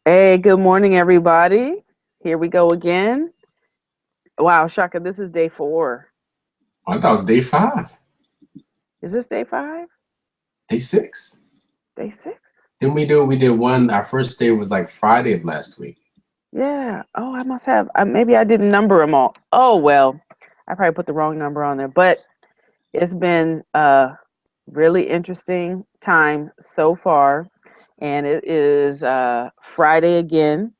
Hey, good morning, everybody. Here we go again. Wow, Shaka, this is day 4. I thought it was day 5, Is this day 5? day 6. Day 6? Didn't we do? We did one. Our first day was like Friday of last week. Yeah. Oh, I must have. Maybe I didn't number them all. Oh, well, I probably put the wrong number on there. But it's been a really interesting time so far. And it is Friday again.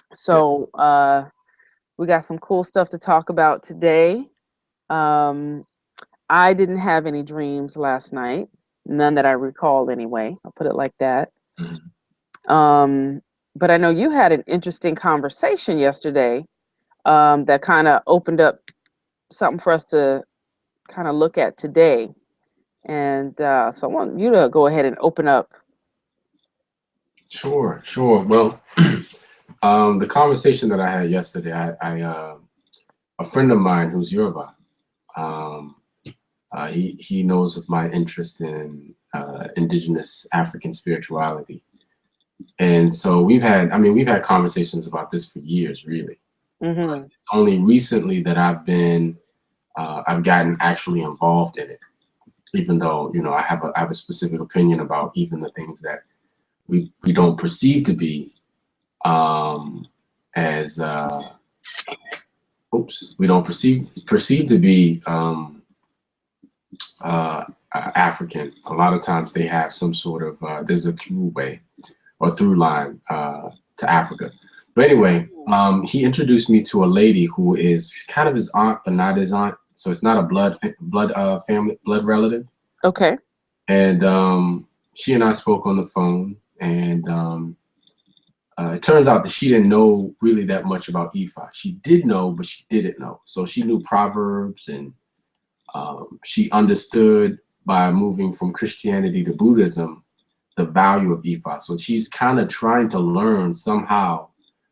Yeah. So we got some cool stuff to talk about today. Um, I didn't have any dreams last night. None that I recall anyway. I'll put it like that. Mhm. Um, but I know you had an interesting conversation yesterday that kind of opened up something for us to kind of look at today. And so I want you to go ahead and open up. Sure, sure. Well, the conversation that I had yesterday, a friend of mine who's Yoruba, um, he knows of my interest in indigenous African spirituality, and so we've had conversations about this for years, really. Mm-hmm. It's only recently that I've gotten actually involved in it, even though I have a specific opinion about even the things that we don't perceive to be as we don't perceive to be African. A lot of times they have some sort of there's a through way or through line to Africa. But anyway, he introduced me to a lady who is kind of his aunt, but not his aunt. So it's not a family blood relative. Okay. And she and I spoke on the phone, and it turns out that she didn't know really that much about Ifa. She did know, but she didn't know. So she knew proverbs, and she understood by moving from Christianity to Buddhism the value of Ifa. So she's kind of trying to learn somehow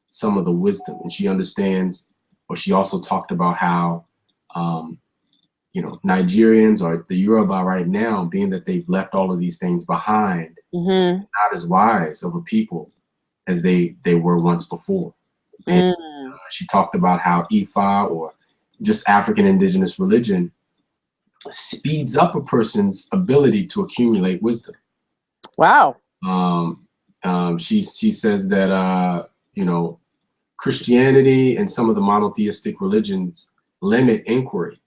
some of the wisdom, and she understands. Or she also talked about how um, Nigerians or the Yoruba right now, being that they've left all of these things behind, Mm-hmm. not as wise of a people as they were once before. And Mm. she talked about how Ifa or just African indigenous religion speeds up a person's ability to accumulate wisdom. Wow. Um, she says that Christianity and some of the monotheistic religions limit inquiry,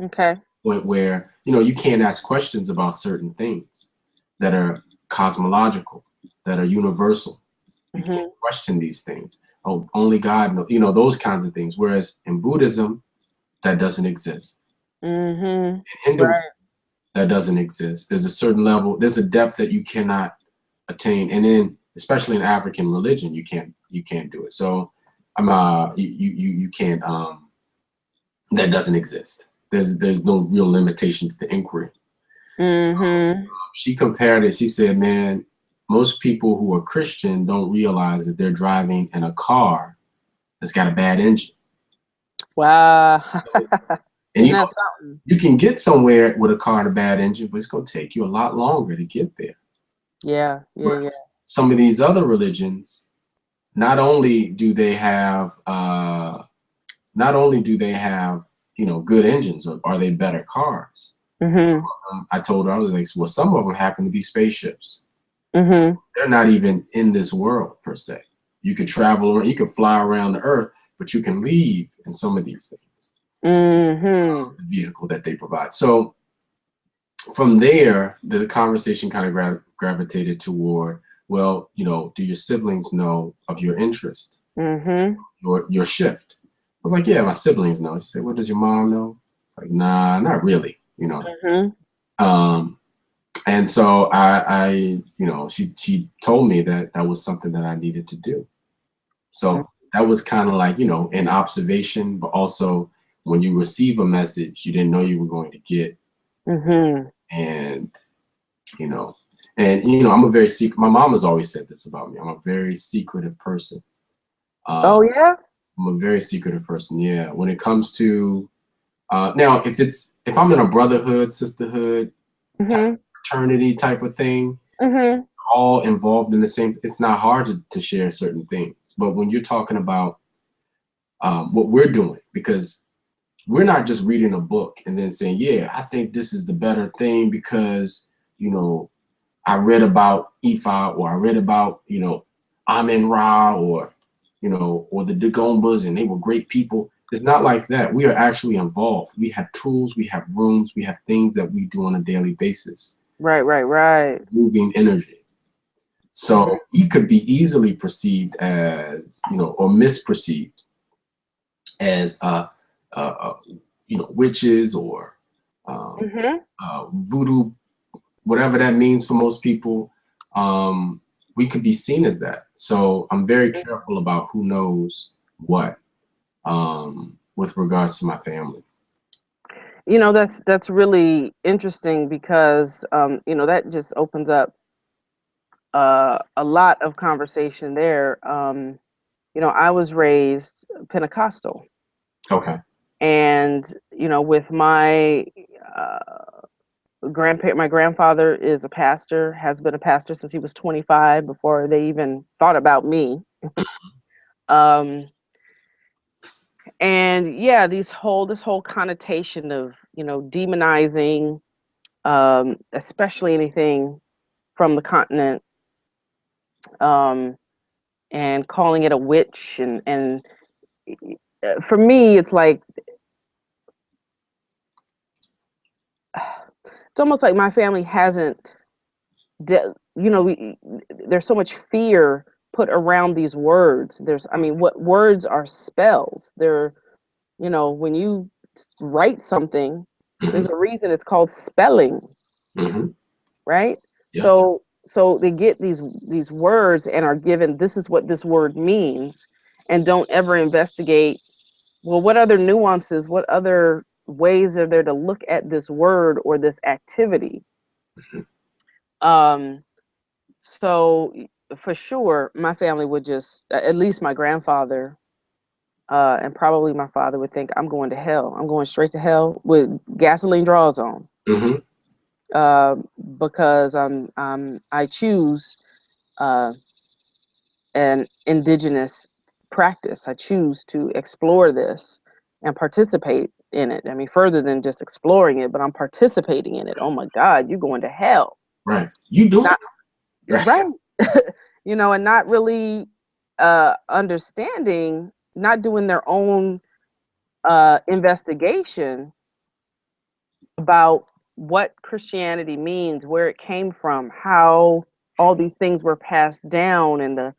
Okay. point where you can't ask questions about certain things that are cosmological, that are universal. You can't Mm-hmm. question these things. Oh, only God knows, those kinds of things. Whereas in Buddhism, that doesn't exist. Mm-hmm. In Hinduism, Right. that doesn't exist. There's a certain level, there's a depth that you cannot attain. And then, especially in African religion, you can't do it. So you can't that doesn't exist. There's no real limitation to the inquiry. Mm-hmm. She compared it, she said, man, most people who are Christian don't realize that they're driving in a car that's got a bad engine. Wow. And Isn't that something? you can get somewhere with a car and a bad engine, but it's going to take you a lot longer to get there. Yeah. Yeah. Yeah. Whereas some of these other religions, not only do they have good engines, or are they better cars? Mm-hmm. I told her, I was like, well, some of them happen to be spaceships. Mm-hmm. They're not even in this world per se. You could travel, you could fly around the earth, but you can leave in some of these things, Mm-hmm. the vehicle that they provide. So from there, the conversation kind of gravitated toward, well, do your siblings know of your interest, Mm-hmm. your shift? I was like, yeah, my siblings know. She said, well, does your mom know? It's like, nah, not really. Mm-hmm. Um, and so she told me that that was something that I needed to do. So that was kind of like, an observation, but also when you receive a message you didn't know you were going to get. Mm-hmm. And, you know, I'm a very secret. My mom has always said this about me. I'm a very secretive person. Oh Um, yeah. I'm a very secretive person. Yeah. When it comes to, now, if I'm in a brotherhood, sisterhood, type Mm-hmm. fraternity type of thing, Mm-hmm. all involved in the same. It's not hard to share certain things, but when you're talking about what we're doing, because we're not just reading a book and then saying, yeah, I think this is the better thing because, you know, I read about Ifa, or I read about, you know, Amen Ra, or, you know, or the Dagombas, and they were great people. It's not like that. We are actually involved. We have tools, we have rooms, we have things that we do on a daily basis. Right. Moving energy. So we could be easily perceived as, you know, or misperceived as, you know, witches, or voodoo, whatever that means for most people. We could be seen as that. So I'm very careful about who knows what with regards to my family. You know, that's really interesting because you know, that just opens up a lot of conversation there. You know, I was raised Pentecostal, Okay. and you know, with my my grandfather is a pastor, has been a pastor since he was 25, before they even thought about me. um, and yeah, this whole connotation of, you know, demonizing, especially anything from the continent, um, and calling it a witch, and for me, it's like, it's almost like my family hasn't, you know, there's so much fear put around these words. I mean, what words are spells? They're, you know, when you write something, there's a reason it's called spelling, right? Yeah. So they get these words and are given, this is what this word means, and don't ever investigate, well, what other nuances, what other ways are there to look at this word or this activity? So for sure, my family would just, at least my grandfather, and probably my father, would think I'm going to hell. I'm going straight to hell with gasoline draws on, because I choose an indigenous practice. I choose to explore this and participate in it. I mean, further than just exploring it, but I'm participating in it. Oh my God, you're going to hell. Right. You do Not, it. right. You know, and not really understanding, not doing their own investigation about what Christianity means, where it came from, how all these things were passed down, and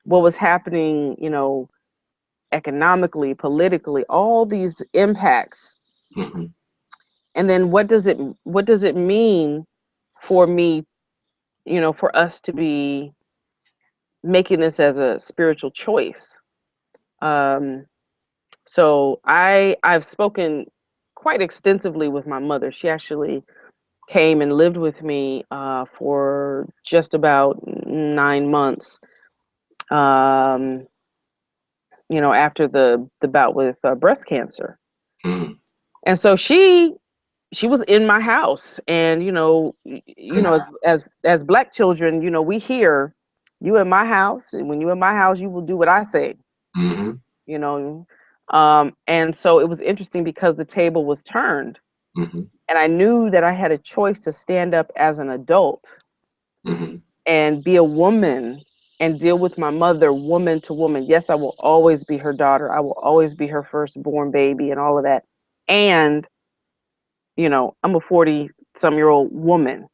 what was happening, you know, economically, politically, all these impacts. And then what does it mean for me, you know, for us to be making this as a spiritual choice? So I've spoken quite extensively with my mother. She actually came and lived with me for just about 9 months. You know, after the bout with breast cancer, and so she was in my house, and you know, as Black children, you know, we hear, you in my house, and when you in my house, you will do what I say. You know, and so it was interesting because the table was turned, and I knew that I had a choice to stand up as an adult and be a woman and deal with my mother woman to woman. Yes, I will always be her daughter. I will always be her firstborn baby and all of that. And, you know, I'm a 40-some-year-old woman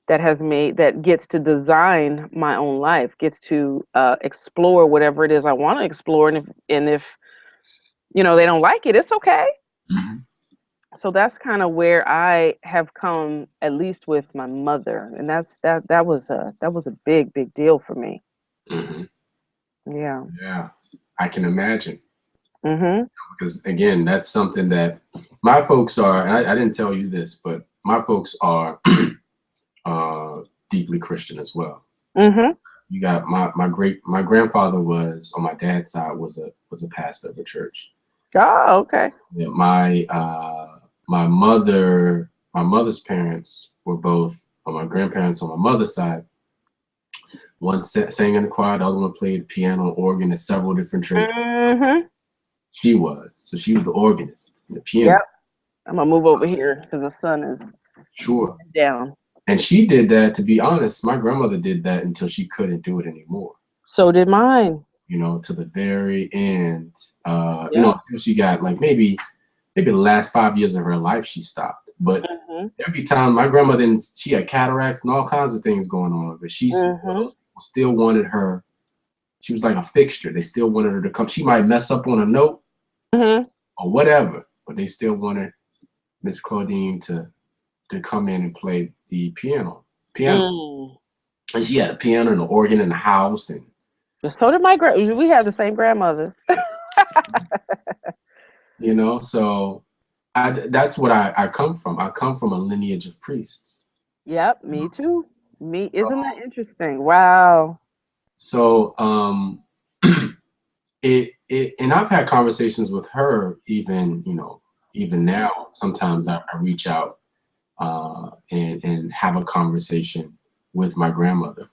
that gets to design my own life, gets to explore whatever it is I want to explore. And if, you know, they don't like it, it's okay. So that's kind of where I have come, at least with my mother, and that was a big deal for me. Yeah, I can imagine. Because again, that's something that my folks are. I didn't tell you this, but my folks are deeply Christian as well. You got my grandfather was, on my dad's side, was a pastor of a church. Oh, okay. Yeah, my mother's parents were both, or my grandparents on my mother's side, One sang in the choir, the other one played piano and organ at several different churches. Mm-hmm. She was the organist, and the piano. Yep. I'm gonna move over here because the sun is Sure. down. And she did that, to be honest, my grandmother did that until she couldn't do it anymore. So did mine. You know, to the very end. Yep. You know, until she got like maybe the last 5 years of her life she stopped. But Mm-hmm. every time my grandmother, she had cataracts and all kinds of things going on, but she still wanted her. She was like a fixture. They still wanted her to come. She might mess up on a note or whatever, but they still wanted Miss Claudine to come in and play the piano. And she had a piano and an organ in the house. And so did my we have the same grandmother. you know, so that's what I come from. I come from a lineage of priests. Yep, me too. Isn't that interesting? Wow. So and I've had conversations with her even now. Sometimes I reach out and have a conversation with my grandmother.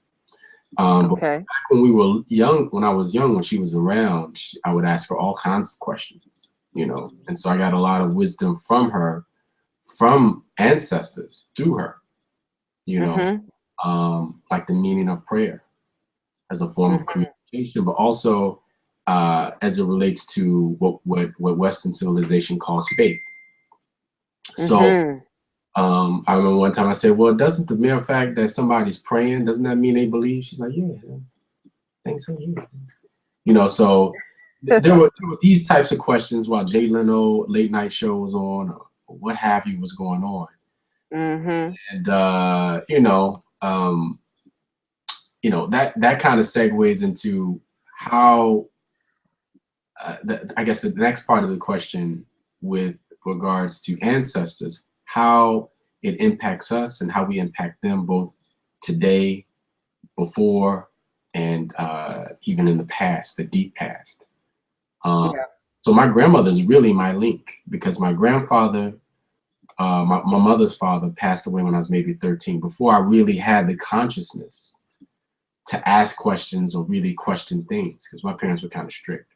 But back when we were young, when I was young, when she was around, I would ask her all kinds of questions, you know, and so I got a lot of wisdom from her, from ancestors through her, you know, like the meaning of prayer as a form of communication, but also as it relates to what Western civilization calls faith. So I remember one time I said, well, doesn't the mere fact that somebody's praying, doesn't that mean they believe? She's like, yeah, thanks so. You know, so there were these types of questions while Jay Leno late night show was on, or what have you was going on. And you know, that kind of segues into how I guess the next part of the question with regards to ancestors, how it impacts us and how we impact them both today, before, and even in the past, the deep past. So my grandmother is really my link, because my grandfather, my mother's father, passed away when I was maybe 13, before I really had the consciousness to ask questions or really question things, because my parents were kind of strict.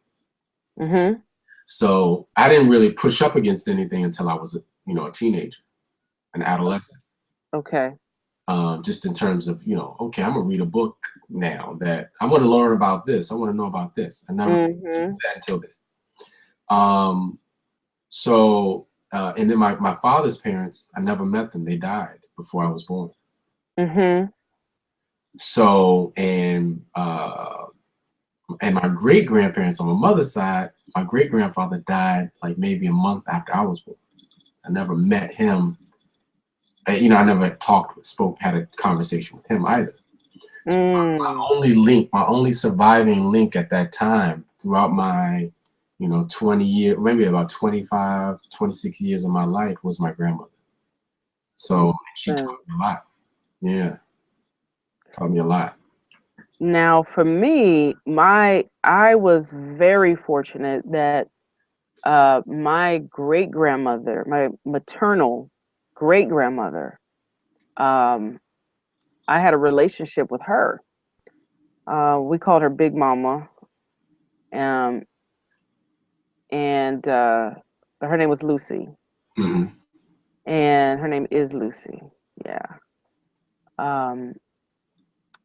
So I didn't really push up against anything until I was a teenager, an adolescent. Just in terms of, okay, I'm gonna read a book now that I want to learn about this. I want to know about this. I never did that until then. So and then my father's parents, I never met them. They died before I was born. So and my great grandparents on my mother's side, my great grandfather died like maybe a month after I was born. I never met him. I never had a conversation with him either. So my only link, my only surviving link at that time throughout my, 20 years, maybe about 25, 26 years of my life was my grandmother. So she taught me a lot. Yeah. Taught me a lot. Now, for me, I was very fortunate that my great grandmother, my maternal great grandmother, I had a relationship with her. We called her Big Mama, and her name was Lucy, and her name is Lucy. Yeah.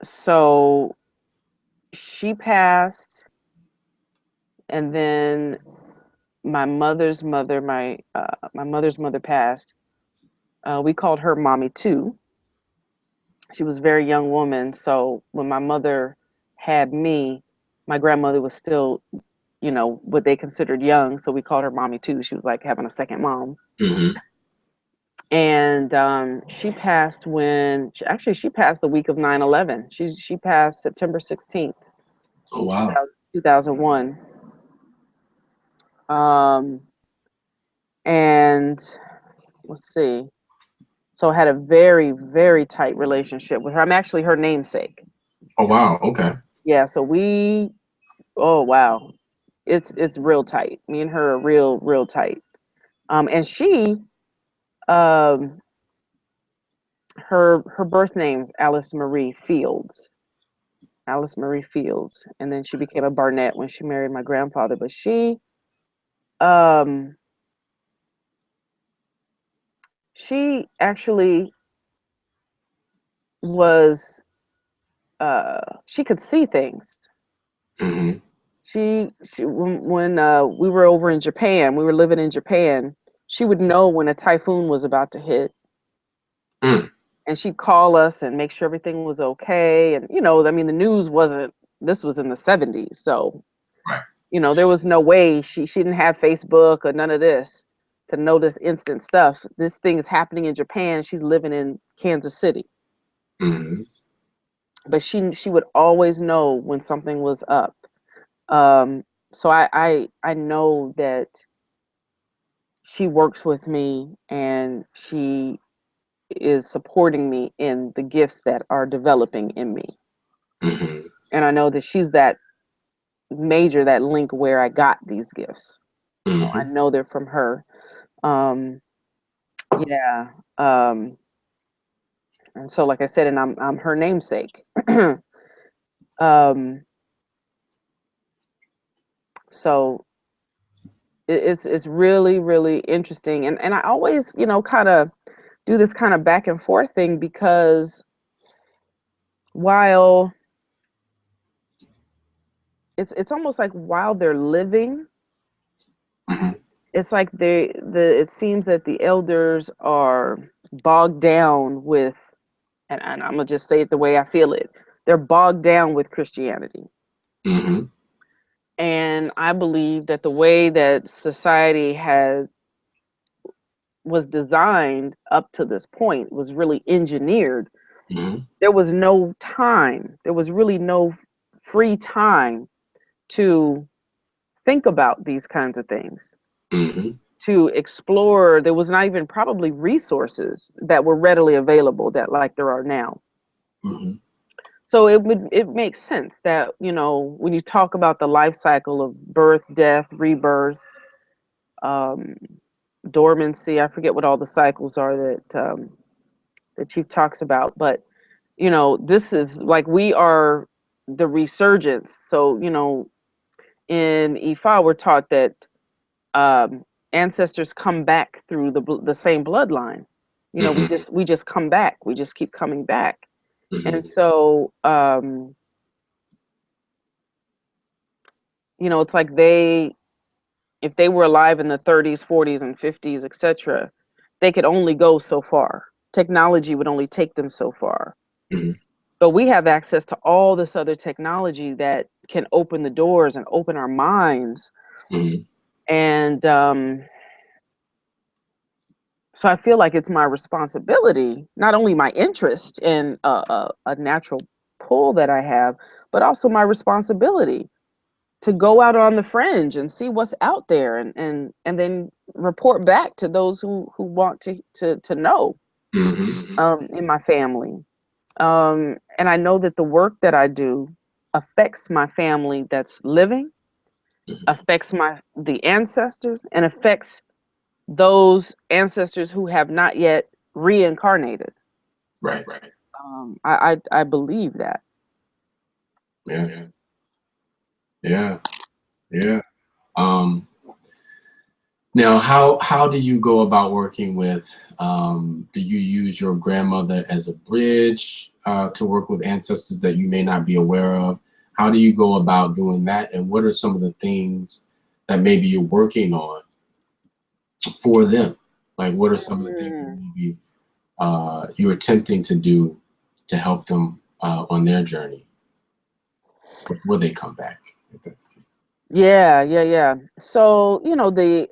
So she passed, and then my mother's mother, my mother's mother passed. We called her Mommy too. She was a very young woman, so when my mother had me, my grandmother was still, what they considered young, so we called her Mommy too. She was like having a second mom. And she passed she passed the week of 9/11. She passed September 16th. Oh wow. 2001. And let's see. So I had a very, very tight relationship with her. I'm actually her namesake. Oh wow. Okay. Yeah. So oh wow, it's real tight. Me and her are real tight. And she, her birth name's Alice Marie Fields. Alice Marie Fields, and then she became a Barnett when she married my grandfather. But um, she actually was, she could see things. Mm-hmm. She when we were over in Japan, we were living in Japan. She would know when a typhoon was about to hit, Mm. and she'd call us and make sure everything was okay. And I mean, the news wasn't. This was in the '70s, so Right. there was no way she didn't have Facebook or none of this to know this instant stuff. This thing is happening in Japan. She's living in Kansas City, Mm-hmm. but she would always know when something was up. Um, so I know that she works with me and she is supporting me in the gifts that are developing in me. Mm-hmm. And I know that she's that that link where I got these gifts. I Mm-hmm. know they're from her. Um, yeah. Um, and so, like I said, and I'm her namesake. um, so it's really really interesting, and I always kind of do this kind of back and forth thing because while it's almost like while they're living, Mm-hmm. it's like it seems that the elders are bogged down with, and I'm gonna just say it the way I feel it. They're bogged down with Christianity. Mm-hmm. And I believe that the way that society was designed up to this point was really engineered. Mm-hmm. There was no time. There was really no free time to think about these kinds of things, Mm-hmm. to explore. There was not even probably resources that were readily available that like there are now. Mm-hmm. So it makes sense that when you talk about the life cycle of birth, death, rebirth, um, dormancy, I forget what all the cycles are that Chief talks about, but this is like we are the resurgence. So in Ifa we're taught that um, ancestors come back through the same bloodline. We Mm-hmm. just come back. We just keep coming back, and Mm-hmm. so it's like if they were alive in the 30s, 40s, and 50s, etc., they could only go so far. Technology would only take them so far. Mm-hmm. But we have access to all this other technology that can open the doors and open our minds. Mm-hmm. And so I feel like it's my responsibility, not only my interest in a natural pull that I have, but also my responsibility to go out on the fringe and see what's out there, and then report back to those who want to know Mm-hmm. in my family. And I know that the work that I do affects my family that's living, affects the ancestors, and affects those ancestors who have not yet reincarnated. Right. Right. I believe that. Yeah. Yeah. Yeah. Um, Now, how do you go about working with? Do you use your grandmother as a bridge to work with ancestors that you may not be aware of? How do you go about doing that? And what are some of the things that maybe you're working on for them? Like, what are some of the things that Mm. maybe you're attempting to do to help them on their journey before they come back? Yeah, yeah, yeah. So, the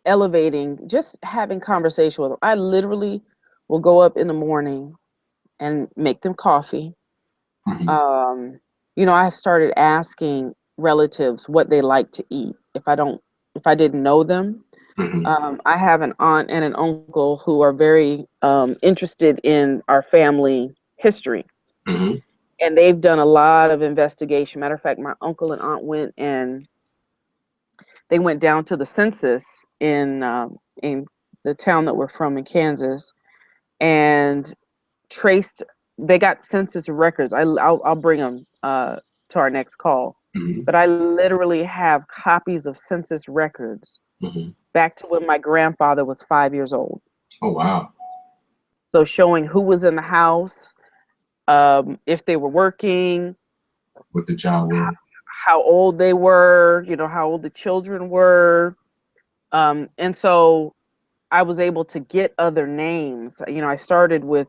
elevating, just having conversation with them. I literally will go up in the morning and make them coffee. Mm-hmm. Um, I have started asking relatives what they like to eat. If I didn't know them, Mm-hmm. I have an aunt and an uncle who are very interested in our family history, Mm-hmm. and they've done a lot of investigation. Matter of fact, my uncle and aunt went down to the census in the town that we're from in Kansas, and traced they got census records. I'll bring them to our next call. Mm-hmm. But I literally have copies of census records Mm-hmm. back to when my grandfather was 5 years old. Oh, wow. So showing who was in the house, if they were working, What the child were. how old they were, how old the children were. And so I was able to get other names. I started with,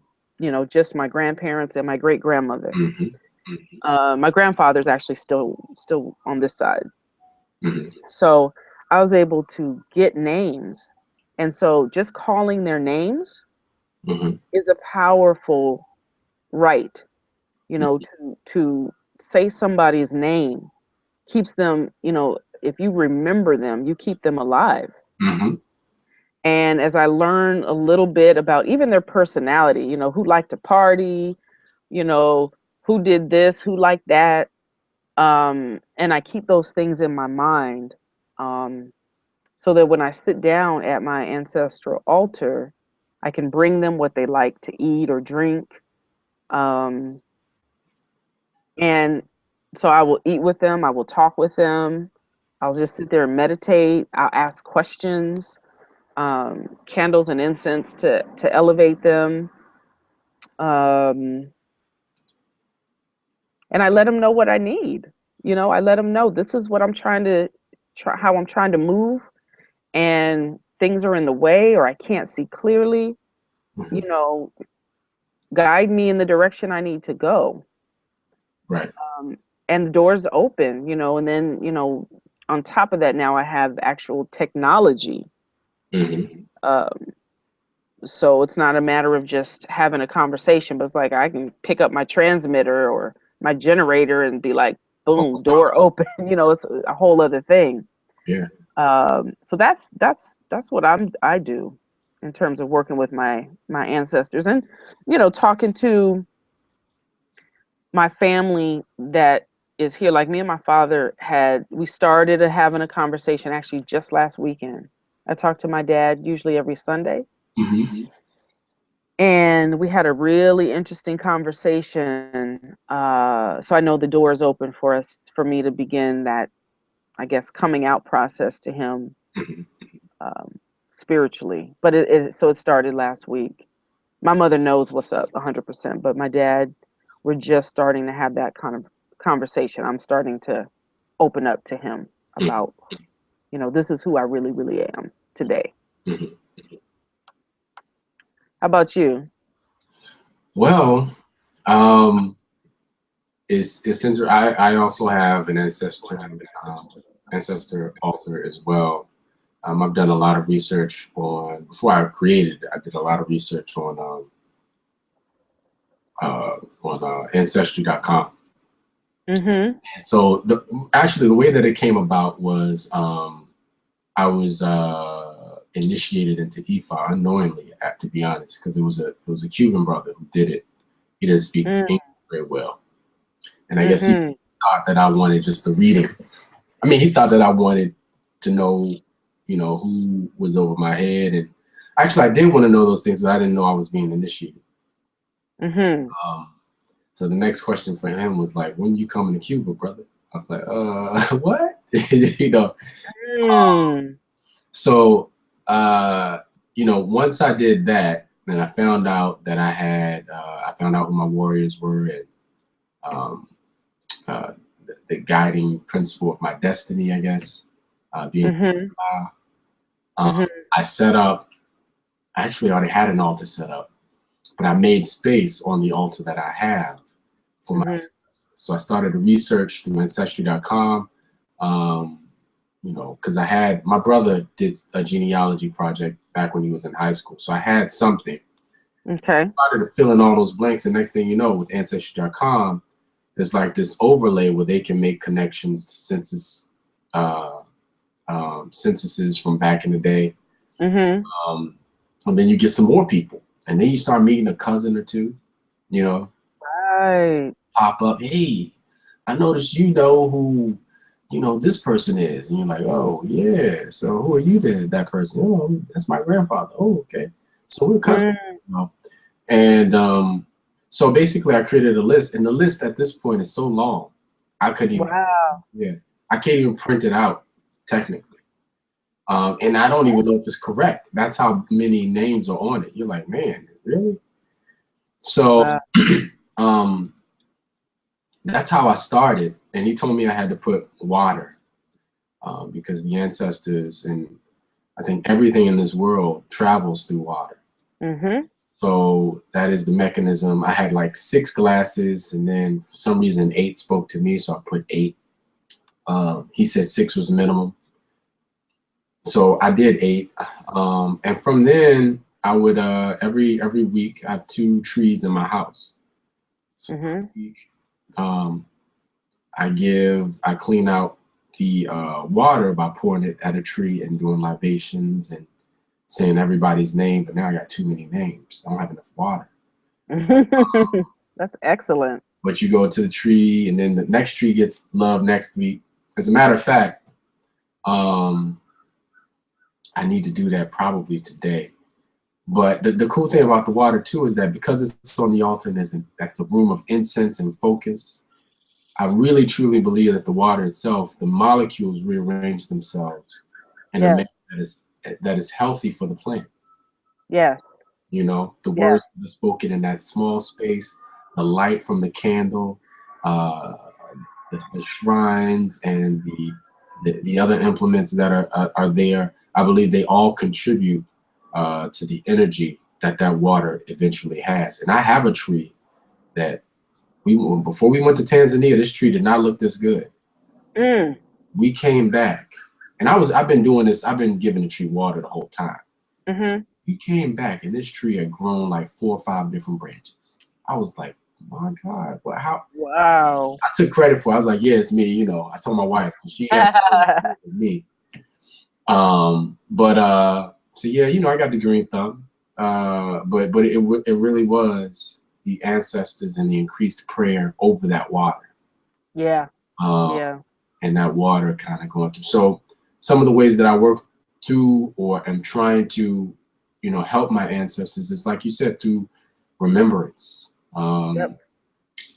just my grandparents and my great grandmother. Mm-hmm. My grandfather's actually still on this side. Mm-hmm. So I was able to get names. And so just calling their names Mm-hmm. is a powerful right, to say somebody's name keeps them, if you remember them, you keep them alive. Mm-hmm. And as I learn a little bit about even their personality, who liked to party, you know, who did this, who liked that, and I keep those things in my mind, so that when I sit down at my ancestral altar, I can bring them what they like to eat or drink, um, and so I will eat with them, I will talk with them, I'll just sit there and meditate, I'll ask questions, candles and incense to elevate them. Um, and I let them know what I need. I let them know this is what I'm how I'm trying to move, and things are in the way or I can't see clearly. Mm-hmm. You know, guide me in the direction I need to go. Right. And the doors open. And then on top of that, now I have actual technology. Mm-hmm. Um, So it's not a matter of just having a conversation, but it's like I can pick up my transmitter or my generator and be like, boom, door open. It's a whole other thing. Yeah. So that's what I do in terms of working with my ancestors, and talking to my family that is here. Like me and my father we started having a conversation actually just last weekend. I talk to my dad usually every Sunday. Mm-hmm. And we had a really interesting conversation. So I know the door is open for me to begin that, I guess, coming out process to him, Mm-hmm. um, spiritually. But so it started last week. My mother knows what's up 100%, but my dad, we're just starting to have that kind of conversation. I'm starting to open up to him about, this is who I really, really am today. Mm-hmm. How about you? Well, it's interesting. I also have an ancestor altar as well. I've done a lot of research before I created it. I did a lot of research on Ancestry.com. Mm-hmm. So actually the way that it came about was I was initiated into Ifa unknowingly, to be honest, because it was a Cuban brother who did it. He didn't speak English very well, and I guess he thought that I wanted just to read him. I mean, he thought that I wanted to know, who was over my head, and actually I did want to know those things, but I didn't know I was being initiated. Mm-hmm. So the next question for him was like, "When you coming to Cuba, brother?" I was like, what?" So, once I did that, then I found out that I found out who my warriors were, and the guiding principle of my destiny, I guess, being. I set up. I actually already had an altar set up, but I made space on the altar that I have for my ancestors. So I started to research through Ancestry.com. Because my brother did a genealogy project back when he was in high school. So I had something. Okay. I started to fill in all those blanks. And next thing you know, with Ancestry.com, there's like this overlay where they can make connections to censuses from back in the day. And then you get some more people. And then you start meeting a cousin or two, Right. pop up. Hey, I noticed who this person is, and you're like, oh yeah, so who are you that person? Oh, that's my grandfather. Oh, okay, so we're cousins. And So basically, I created a list, and the list at this point is so long, I couldn't even, Wow. yeah, I can't even print it out technically. And I don't even know if it's correct. That's how many names are on it. You're like, man, really? So, Wow. um, that's how I started. And he told me I had to put water, because the ancestors and I think everything in this world travels through water. Mm-hmm. So that is the mechanism. I had like 6 glasses, and then for some reason 8 spoke to me, so I put 8. He said 6 was minimum, so I did 8. And from then I would every week I have 2 trees in my house. So every Mm-hmm. week, I clean out the water by pouring it at a tree and doing libations and saying everybody's name. But now I got too many names. I don't have enough water. That's excellent. But you go to the tree, and then the next tree gets love next week. As a matter of fact, I need to do that probably today. But the cool thing about the water too is that because it's on the altar and that's a room of incense and focus, I really truly believe that the water itself, the molecules rearrange themselves in a manner Yes. that is healthy for the plant. Yes. You know, the Yes. words that are spoken in that small space, the light from the candle, uh, the shrines, and the other implements that are there. I believe they all contribute to the energy that water eventually has. And I have a tree that before we went to Tanzania, this tree did not look this good. Mm. We came back, and I've been doing this. I've been giving the tree water the whole time. Mm-hmm. We came back, and this tree had grown like 4 or 5 different branches. I was like, my God, what? How? Wow. I took credit for it. I was like, yeah, it's me. You know, I told my wife, she had me. So yeah, you know, I got the green thumb. But it really was the ancestors and the increased prayer over that water. Yeah. Um, Yeah. and that water kind of going through. So some of the ways that I work through or am trying to, you know, help my ancestors is like you said, through remembrance, Yep.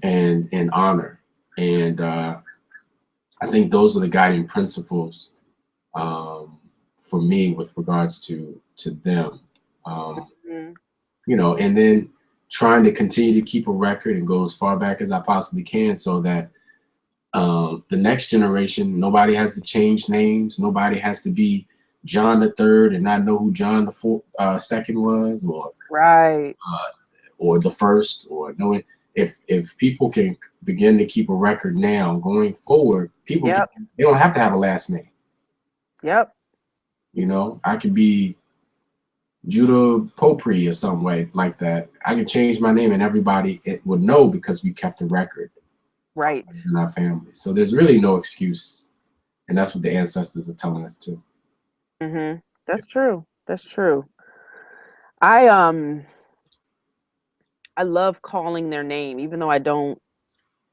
and honor. And I think those are the guiding principles, for me with regards to them. Mm. You know, and then trying to continue to keep a record and go as far back as I possibly can, so that the next generation, nobody has to change names. Nobody has to be John the Third and not know who John the Second was, Right. or the first, or knowing if people can begin to keep a record now going forward, Yep. they don't have to have a last name. Yep. You know, I could be Judah Popri or some way like that. I could change my name and everybody it would know because we kept a record Right. in our family. So there's really no excuse, and that's what the ancestors are telling us too. Mm-hmm. That's true. That's true. I I love calling their name, even though I don't,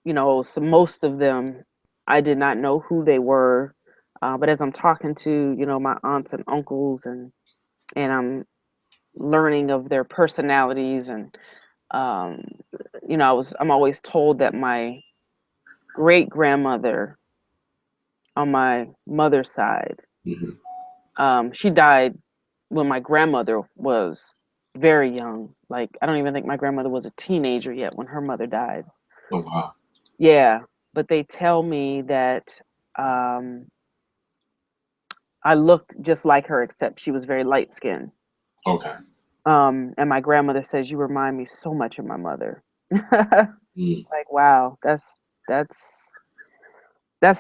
so most of them, I did not know who they were. But as I'm talking to, my aunts and uncles, and I'm learning of their personalities, and um, I'm always told that my great grandmother on my mother's side, Hmm. she died when my grandmother was very young. Like, I don't even think my grandmother was a teenager yet when her mother died. Oh wow. Yeah, but they tell me that um, I look just like her, except she was very light skinned. Okay. And my grandmother says, "You remind me so much of my mother." Mm. Like, wow, that's that's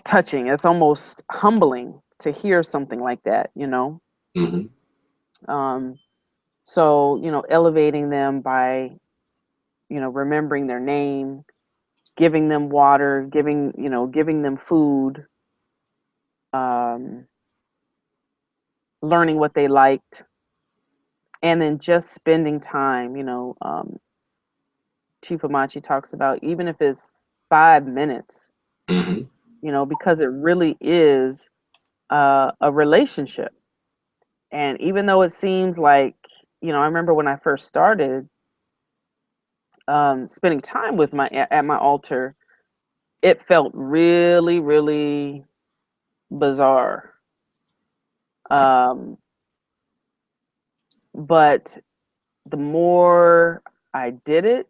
touching. It's almost humbling to hear something like that. Hmm. Um, so elevating them by remembering their name, giving them water, giving them food, um, learning what they liked, and then just spending time. Chief Amachi talks about, even if it's 5 minutes, Hmm. because it really is a relationship. And even though it seems like, I remember when I first started, spending time with at my altar, it felt really, really bizarre. Um, but the more I did it,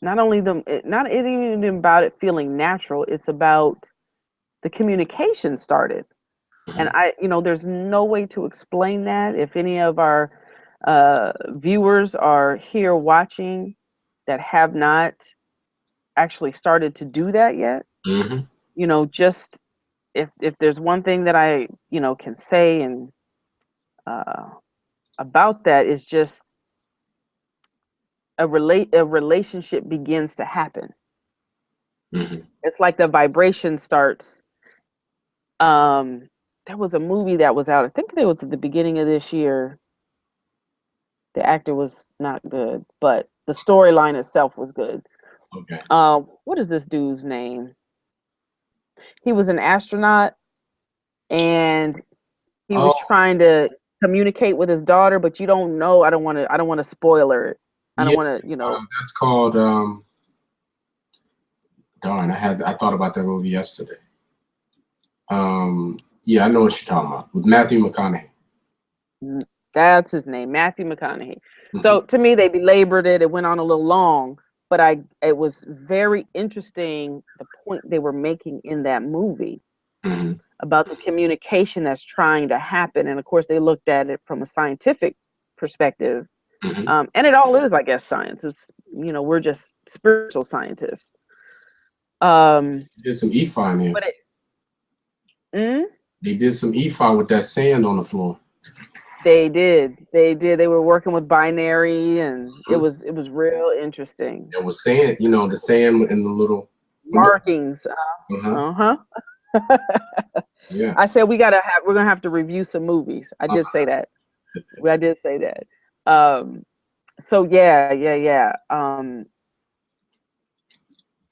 not only not even about it feeling natural, it's about the communication started. And there's no way to explain that. If any of our viewers are here watching that have not actually started to do that yet, just if there's one thing that I, can say and uh, about that is just a relationship begins to happen. It's like the vibration starts. There was a movie that was out. I think it was at the beginning of this year. The actor was not good, but the storyline itself was good. Okay. What is this dude's name? He was an astronaut, and he was trying to communicate with his daughter, but you don't know. I don't want to spoil her. I don't want to, That's called. Darn, I thought about that movie yesterday. Yeah, I know what you're talking about with Matthew McConaughey. That's his name, Matthew McConaughey. So to me, they belabored it. It went on a little long, but it was very interesting the point they were making in that movie about the communication that's trying to happen. And of course, they looked at it from a scientific perspective. And it all is, I guess, science. It's, we're just spiritual scientists. Did some EFI in there. But They did some EFI with that sand on the floor. They did. They were working with binary, and it was real interesting. It was sand, the sand in the little markings. Yeah. I said we're gonna have to review some movies. I did say that. I did say that. So yeah.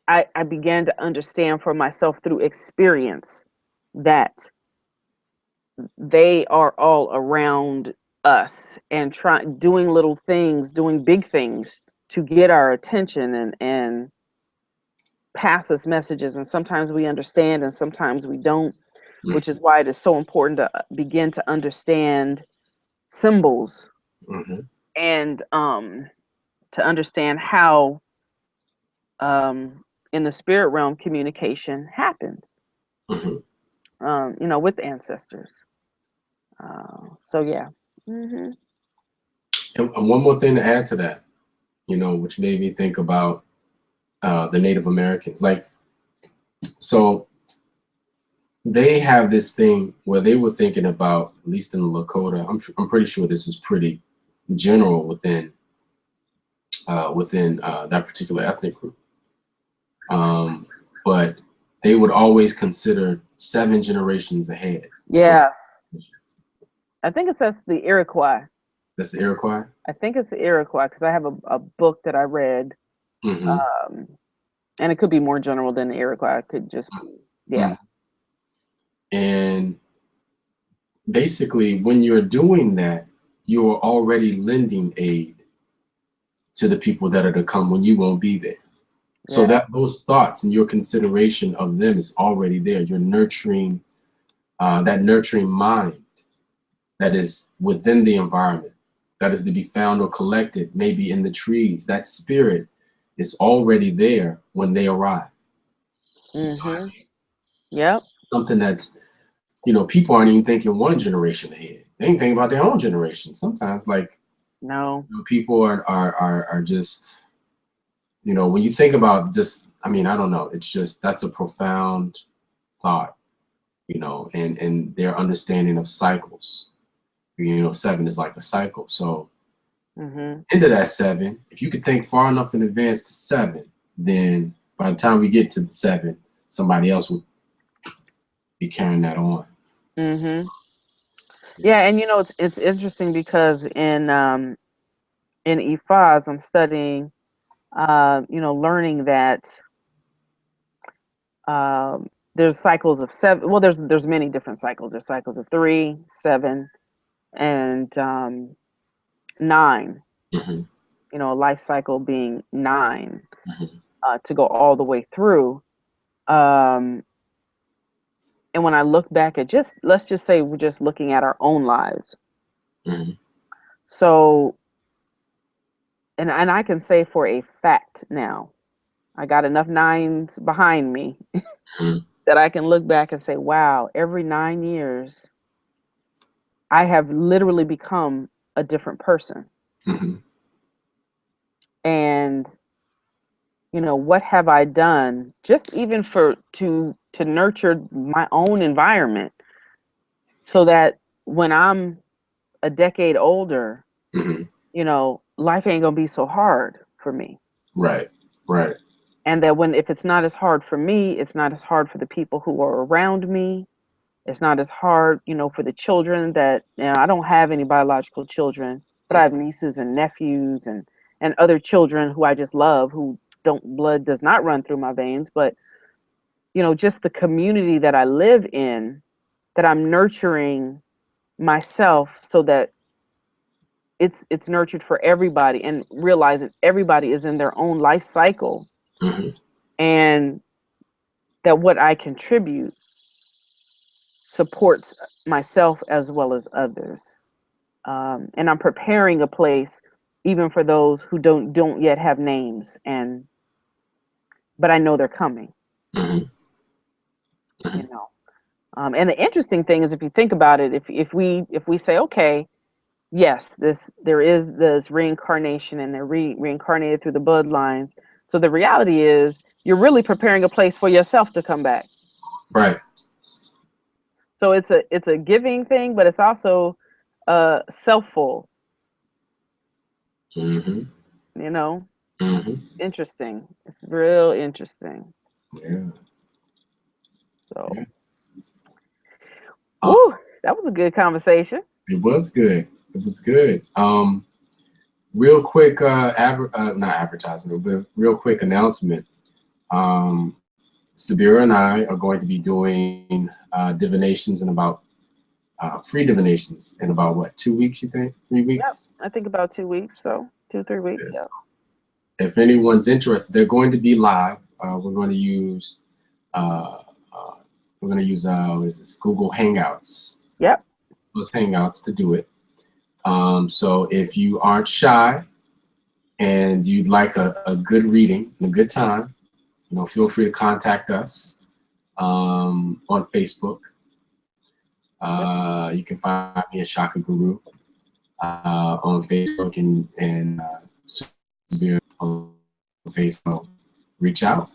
I began to understand for myself through experience that they are all around us and doing little things, doing big things to get our attention and pass us messages. And sometimes we understand and sometimes we don't, which is why it is so important to begin to understand symbols and to understand how in the spirit realm communication happens, with ancestors. So yeah. And one more thing to add to that, which made me think about the Native Americans. So they have this thing where they were thinking about, at least in the Lakota, I'm pretty sure this is pretty general within that particular ethnic group. But they would always consider 7 generations ahead. Yeah. I think it says the Iroquois. That's the Iroquois? I think it's the Iroquois because I have a book that I read. And it could be more general than the Iroquois. It could just be, yeah. And basically, when you're doing that, you're already lending aid to the people that are to come when you won't be there. So that those thoughts and your consideration of them is already there. You're nurturing that nurturing mind that is within the environment, that is to be found or collected, maybe in the trees. That spirit is already there when they arrive. Yep. Something that's, people aren't even thinking 1 generation ahead. They ain't thinking about their own generation. Sometimes, people are just, when you think about just, I don't know, it's just, that's a profound thought, and their understanding of cycles. 7 is like a cycle. So into that 7, if you could think far enough in advance to 7, then by the time we get to the 7, somebody else will be carrying that on. Yeah, and it's interesting because in IFAS I'm studying, learning that there's cycles of 7. Well, there's many different cycles. There's cycles of 3, 7, and 9. you know, a life cycle being 9 Mm-hmm. to go all the way through. And when I look back at let's just say we're just looking at our own lives. Mm-hmm. So, and I can say for a fact now, I got enough 9s behind me Mm-hmm. that I can look back and say, wow, every 9 years, I have literally become a different person. Mm-hmm. And, you know, what have I done just even to nurture my own environment so that when I'm a decade older, Mm-hmm. you know, life ain't gonna be so hard for me. Right. Right. And that if it's not as hard for me, it's not as hard for the people who are around me. It's not as hard, you know, for the children that, you know, I don't have any biological children, but I have nieces and nephews and other children who I just love, who blood does not run through my veins, but you know, just the community that I live in, that I'm nurturing myself so that it's nurtured for everybody, and realizing everybody is in their own life cycle, Mm-hmm. and that what I contribute supports myself as well as others. And I'm preparing a place even for those who don't yet have names, but I know they're coming. Mm-hmm. You know, and the interesting thing is, if you think about it, if we say, okay, yes, there is this reincarnation, and they're reincarnated through the bloodlines. So the reality is, you're really preparing a place for yourself to come back. Right. So it's a giving thing, but it's also selfful. Mm-hmm. You know, Mm-hmm. interesting. It's real interesting. Yeah. So, Yeah. woo, that was a good conversation. It was good. It was good. Real quick, not advertisement, but real quick announcement. Subira and I are going to be doing divinations in about free divinations in about what, 2 weeks? You think 3 Yep, weeks? I think about 2 weeks. So 2-3 weeks. Yes. Yeah. If anyone's interested, they're going to be live. We're going to use uh, what is this, Google Hangouts. Yep. Those Hangouts to do it. So if you aren't shy and you'd like a good reading and a good time, you know, feel free to contact us on Facebook. You can find me at ShakaGuru on Facebook, and Subira on Facebook. Reach out.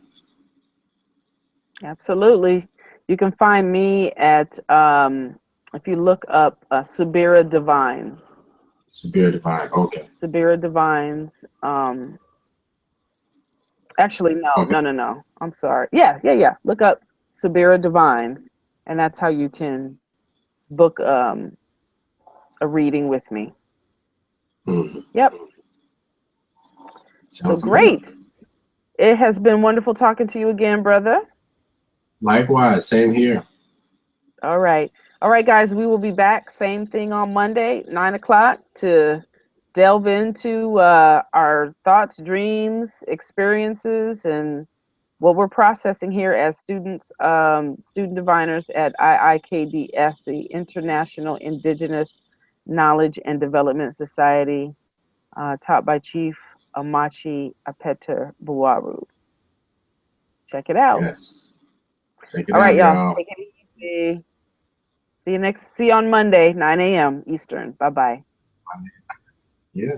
Absolutely. You can find me at, if you look up Subira Divines. Subira Divine. Okay. Subira Divines. Actually, On no. I'm sorry. Yeah. Look up Subira Divines, and that's how you can book a reading with me. Mhm. Yep. So Sounds good. great. It has been wonderful talking to you again, brother. Likewise, same here. All right. All right, guys, we will be back. Same thing on Monday, 9 o'clock, to delve into our thoughts, dreams, experiences, and what we're processing here as students, student diviners at IIKDS, the International Indigenous Knowledge and Development Society, taught by Chief Amachi Apeter Buaru. Check it out. Yes. Check it All right, out, y'all. y'all. Take it easy. See you on Monday, 9 a.m. Eastern. Bye-bye. Yeah.